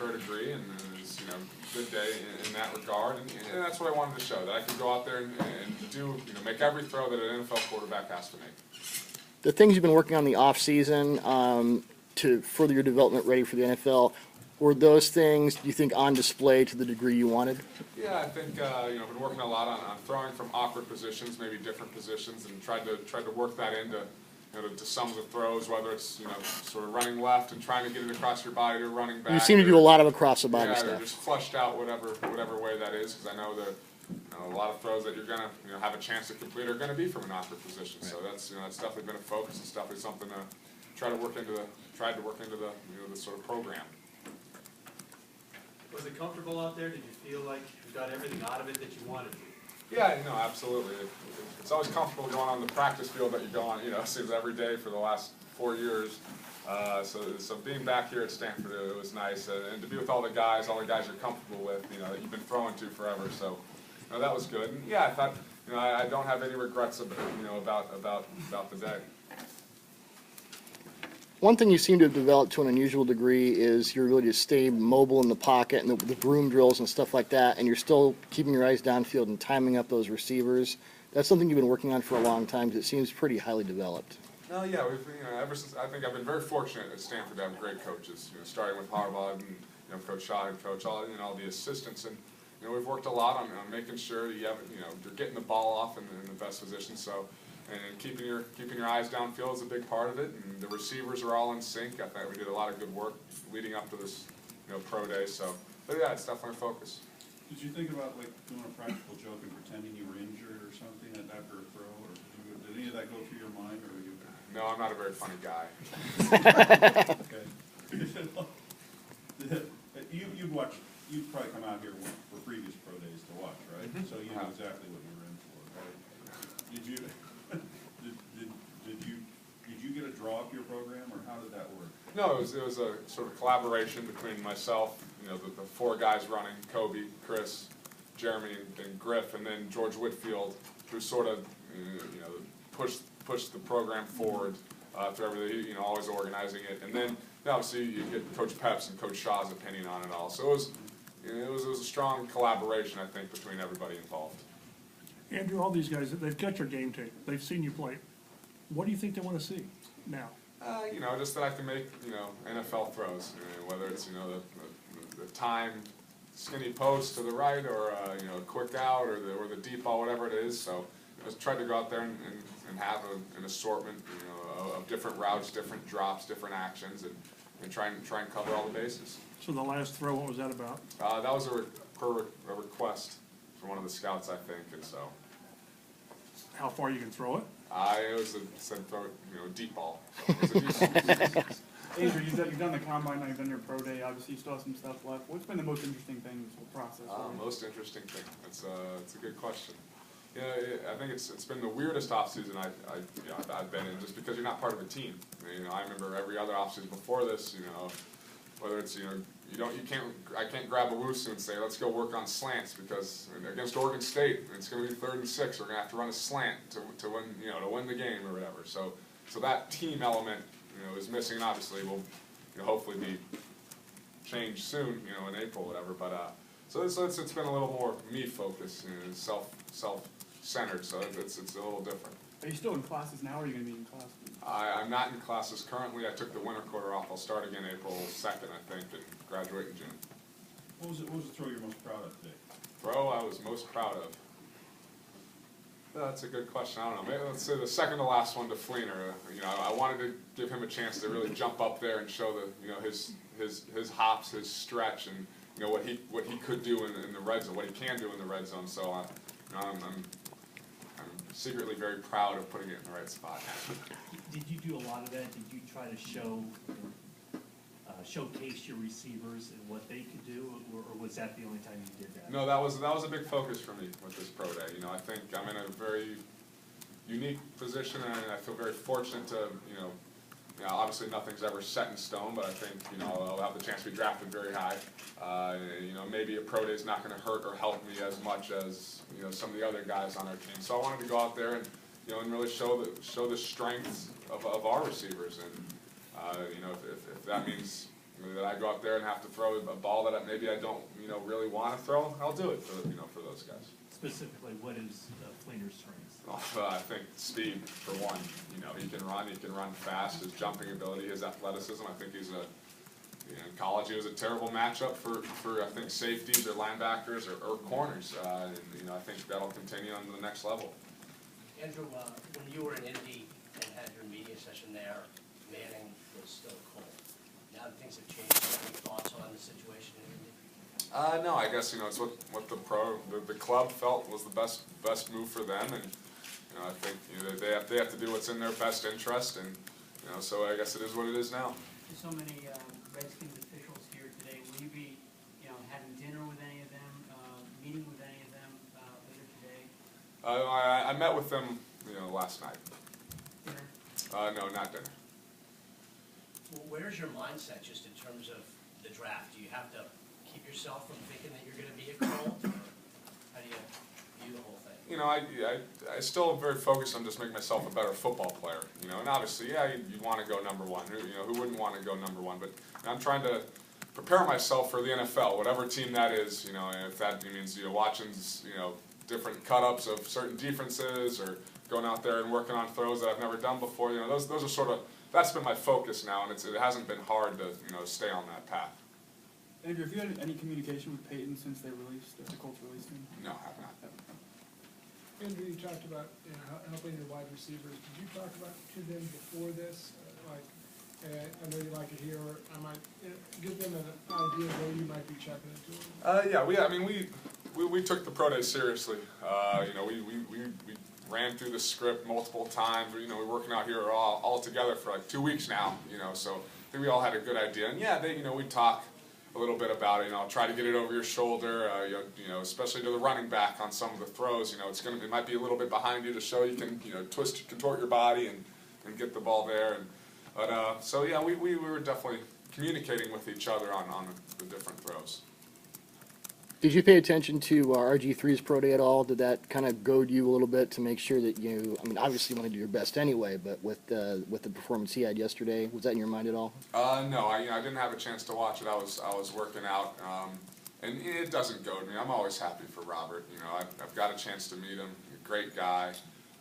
for a degree, and it was, you know, a good day in that regard, and that's what I wanted to show, that I could go out there and do, you know, make every throw that an NFL quarterback has to make. The things you've been working on in the off season to further your development ready for the NFL, were those things, do you think, on display to the degree you wanted? Yeah, I think you know, I've been working a lot on throwing from awkward positions, maybe different positions, and tried to work that into, you know, to some of the throws, whether it's, you know, sort of running left and trying to get it across your body to running back. You seem to do a lot of across the body yeah, stuff. Or just flushed out whatever way that is, because I know that, you know, a lot of throws that you're gonna, you know, have a chance to complete are gonna be from an awkward position. Right. So that's, you know, that's definitely been a focus. It's definitely something to try to work into the you know, the sort of program. Was it comfortable out there? Did you feel like you got everything out of it that you wanted to? Yeah, you know, absolutely. It's always comfortable going on the practice field that you go on, you know, it seems every day for the last 4 years. So being back here at Stanford, it was nice, and to be with all the guys you're comfortable with, you know, that you've been throwing to forever. So, you know, that was good. And yeah, I thought, you know, I don't have any regrets about, you know, about the day. One thing you seem to have developed to an unusual degree is your ability to stay mobile in the pocket and the broom drills and stuff like that, and you're still keeping your eyes downfield and timing up those receivers. That's something you've been working on for a long time because it seems pretty highly developed. No, yeah, we've, you know, ever since, I think I've been very fortunate at Stanford to have great coaches, you know, starting with Harbaugh and, you know, Coach Shaw and Coach, all, you know, all the assistants, and, you know, we've worked a lot on making sure that you have, you know, you're getting the ball off in the best position. So, and keeping your eyes downfield is a big part of it, and the receivers are all in sync. I think we did a lot of good work leading up to this, you know, pro day. So, but yeah, it's definitely a focus. Did you think about, like, doing a practical joke and pretending you were injured or something after a throw, or did any of that go through your mind, or were you? No, I'm not a very funny guy. Okay. You'd probably come out here for previous pro days to watch, right? Mm-hmm. So you know exactly what you were in for, right? Did you get a draw up your program, or how did that work? No, it was a sort of collaboration between myself, you know, the 4 guys running, Kobe, Chris, Jeremy, and Griff, and then George Whitfield, who sort of, you know, pushed the program forward through everything, you know, always organizing it. And then obviously you get Coach Pep's and Coach Shaw's opinion on it all. So it was a strong collaboration, I think, between everybody involved. Andrew, all these guys, they've got your game tape. They've seen you play. What do you think they want to see now? You know, just that I can make, you know, NFL throws, you know, whether it's, you know, the time skinny post to the right, or you know, a quick out, or the deep ball, whatever it is. So I just tried to go out there and have an assortment, you know, of different routes, different drops, different actions, and try and cover all the bases. So the last throw, what was that about? That was a request from one of the scouts, I think, and so. How far you can throw it? It was said throw, you know, deep ball. So it was a Andrew, you've done the combine, now you've done your pro day, obviously you still have some stuff left. What's been the most interesting thing in this whole process? Most interesting thing. It's a good question. Yeah, I think it's been the weirdest offseason I've been in, just because you're not part of a team. You know, I remember every other offseason before this, you know, whether it's, you know, I can't grab a Wusu and say, let's go work on slants, because against Oregon State, it's going to be 3rd and 6. We're going to have to run a slant to win, you know, to win the game or whatever. So that team element, you know, is missing, and obviously will, you know, hopefully be changed soon, you know, in April, whatever. But so it's been a little more me focused, you know, self-centered. So it's a little different. Are you still in classes now, or are you going to be in class? I'm not in classes currently. I took the winter quarter off. I'll start again April 2nd, I think, and graduate in June. What was the throw you're most proud of today? Throw I was most proud of. That's a good question. I don't know. Maybe let's say the second to last one to Fleener. You know, I wanted to give him a chance to really jump up there and show the, you know, his hops, his stretch, and, you know, what he could do in the red zone, what he can do in the red zone. So I'm secretly very proud of putting it in the right spot. Did you do a lot of that? Did you try to showcase your receivers and what they could do, or was that the only time you did that? No, that was a big focus for me with this pro day. You know, I think I'm in a very unique position, and I feel very fortunate to, you know, obviously nothing's ever set in stone, but I think, you know, I'll have the chance to be drafted very high. You know, maybe a pro day is not going to hurt or help me as much as, you know, some of the other guys on our team. So I wanted to go out there and, you know, and really show the strengths of our receivers, and you know, if that means, that I go out there and have to throw a ball that maybe I don't, really want to throw, I'll do it for, for those guys. Specifically, what is Fleener's strengths? I think speed, for one. He can run fast, his jumping ability, his athleticism. I think he's in college he was a terrible matchup for I think safeties or linebackers or corners. And I think that'll continue on to the next level. Andrew, when you were in Indy and had your media session there, Manning was still cold. Now that things have changed, any thoughts on the situation in Indy? No, I guess it's what the club felt was the best move for them, and I think they have to do what's in their best interest, and so I guess it is what it is now. There's so many Redskins officials here today. Will you be having dinner with any of them, meeting with any of them later today? I met with them last night. Dinner? No, not dinner. Well, where's your mindset just in terms of the draft? Do you have to keep yourself from thinking that you're going to be a Colt? Or how do you view the whole thing? I still am very focused on just making myself a better football player, and obviously, yeah, you want to go number one. Who wouldn't want to go number one? But I'm trying to prepare myself for the NFL, whatever team that is. If that means watching different cut-ups of certain defenses, or going out there and working on throws that I've never done before. Those are sort of, that's been my focus now, and it hasn't been hard to stay on that path. Andrew, have you had any communication with Peyton since the Colts released him? No, I have not. Andrew, you talked about helping the wide receivers. Did you talk about to them before this? I know you like it here. I might give them an idea of where you might be checking it to them. Yeah, we took the pro day seriously. We ran through the script multiple times. We're working out here all together for like 2 weeks now. So I think we all had a good idea. And yeah, we talk a little bit about it. Try to get it over your shoulder. Especially to the running back on some of the throws. It might be a little bit behind you to show you can contort your body and get the ball there. So yeah, we were definitely communicating with each other on the different throws. Did you pay attention to RG3's pro day at all? Did that kind of goad you a little bit to make sure that obviously you want to do your best anyway, but with the performance he had yesterday, was that in your mind at all? No, I didn't have a chance to watch it. I was working out, and it doesn't goad me. I'm always happy for Robert. I've got a chance to meet him. He's a great guy.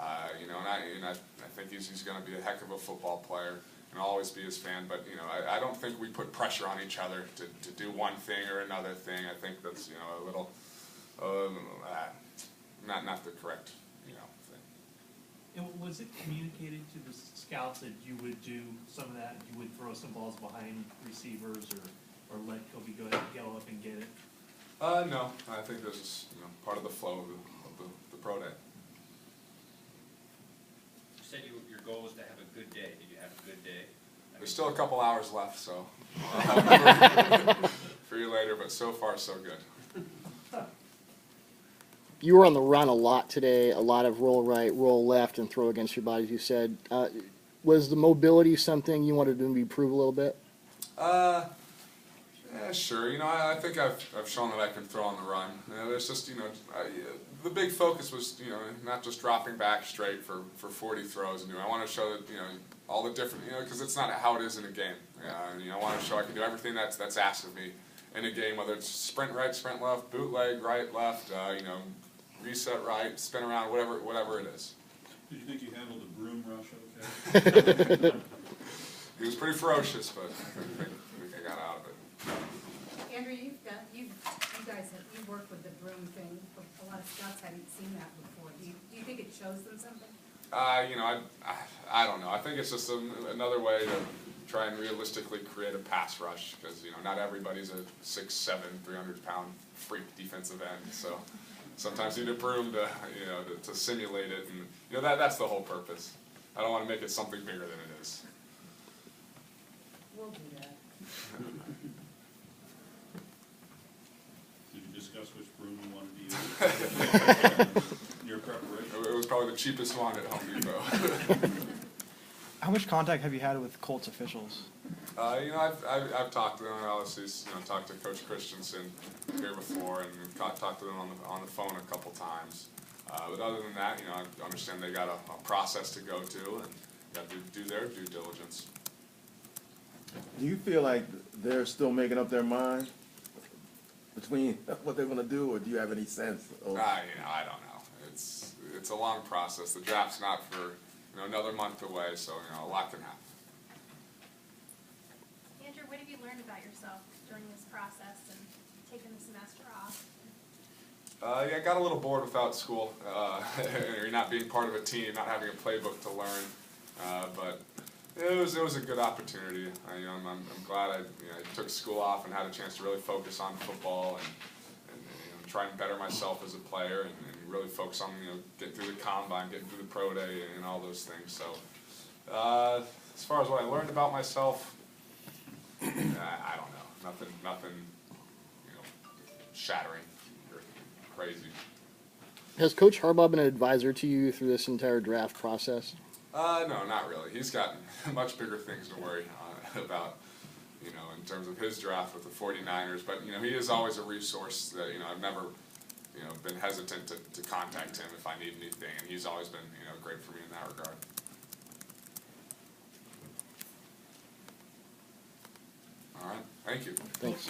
And I think he's going to be a heck of a football player. And I'll always be his fan, but I don't think we put pressure on each other to do one thing or another thing. I think that's a little not the correct thing. And was it communicated to the scouts that you would do some of that? You would throw some balls behind receivers, or let Kobe go ahead and go up and get it? No, I think this is part of the flow of the pro day. You said your goal was to have a good day. Did you have a good day? There's still a couple hours left, so for you later, but so far so good. You were on the run a lot today, a lot of roll right, roll left, and throw against your body, as you said. Was the mobility something you wanted to improve a little bit? Yeah, sure. I think I've shown that I can throw on the run. There's just, the big focus was, not just dropping back straight for 40 throws. I want to show that, all the different, because it's not how it is in a game. I want to show I can do everything that's asked of me in a game, whether it's sprint right, sprint left, bootleg right, left, reset right, spin around, whatever it is. Did you think you handled the broom rush okay? He was pretty ferocious, but I think I got out of it. Andrew, you guys you've worked with the broom thing. A lot of scouts hadn't seen that before. Do you think it shows them something? I don't know. I think it's just another way to try and realistically create a pass rush, because not everybody's a 6'7", 300-pound freak defensive end. So sometimes you need a broom to simulate it, and that's the whole purpose. I don't want to make it something bigger than it is. We'll do that. Did you discuss which broom you wanted to use? Your preparation? It was probably the cheapest one at Home Depot. How much contact have you had with Colts officials? I've talked to them. I obviously talked to Coach Christensen here before, and we've talked to them on the phone a couple times. But other than that, I understand they got a process to go to, and got to do their due diligence. Do you feel like they're still making up their mind between what they're gonna do, or do you have any sense of? I don't know. It's a long process. The draft's not for another month away, so a lot can happen. Andrew, what have you learned about yourself during this process and taking the semester off? Yeah, I got a little bored without school. You're not being part of a team, not having a playbook to learn. But it was a good opportunity. I'm glad I took school off and had a chance to really focus on football and try and better myself as a player and really focus on getting through the combine, getting through the pro day, and all those things. So as far as what I learned about myself, I don't know. Nothing shattering or crazy. Has Coach Harbaugh been an advisor to you through this entire draft process? No, not really. He's got much bigger things to worry about, in terms of his draft with the 49ers. But, he is always a resource that, I've never, been hesitant to contact him if I need anything. And he's always been, great for me in that regard. All right. Thank you. Thanks.